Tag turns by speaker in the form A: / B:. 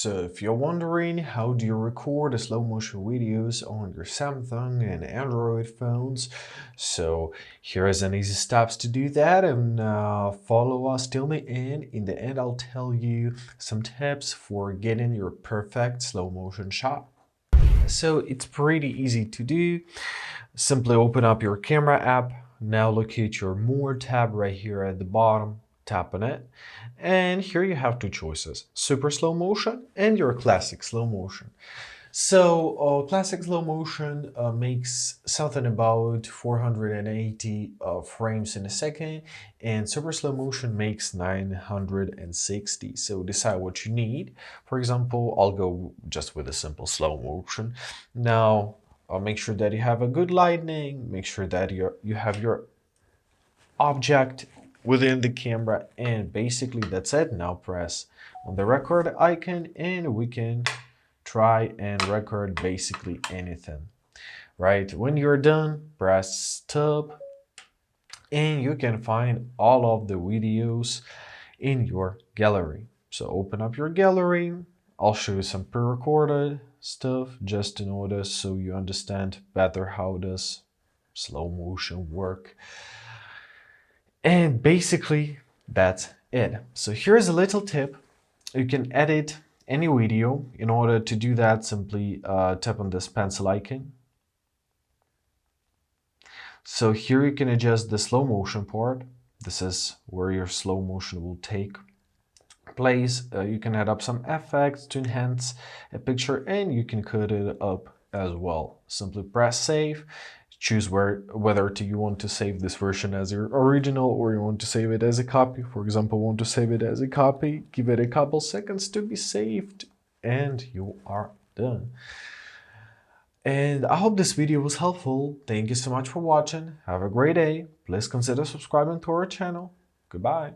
A: So if you're wondering how do you record the slow motion videos on your Samsung and Android phones, so here is an easy steps to do that, and follow us till the end. In the end, I'll tell you some tips for getting your perfect slow motion shot. So it's pretty easy to do. Simply open up your camera app. Now locate your More tab right here at the bottom. Tap on it. And here you have two choices, super slow motion and your classic slow motion. So classic slow motion makes something about 480 frames in a second, and super slow motion makes 960. So decide what you need. For example, I'll go just with a simple slow motion. Now make sure that you have a good lighting, make sure that you have your object within the camera, and basically that's it. Now press on the record icon and we can try and record basically anything. Right, when you're done, press stop and you can find all of the videos in your gallery. So open up your gallery. I'll show you some pre-recorded stuff just to notice so you understand better how does slow motion work. And basically that's it. So here's a little tip. You can edit any video. In order to do that, simply tap on this pencil icon. So here you can adjust the slow motion part. This is where your slow motion will take place. You can add up some effects to enhance a picture, and you can cut it up as well. Simply press save. Choose whether you want to save this version as your original or you want to save it as a copy. For example, want to save it as a copy, give it a couple seconds to be saved, and you are done. And I hope this video was helpful. Thank you so much for watching. Have a great day. Please consider subscribing to our channel. Goodbye.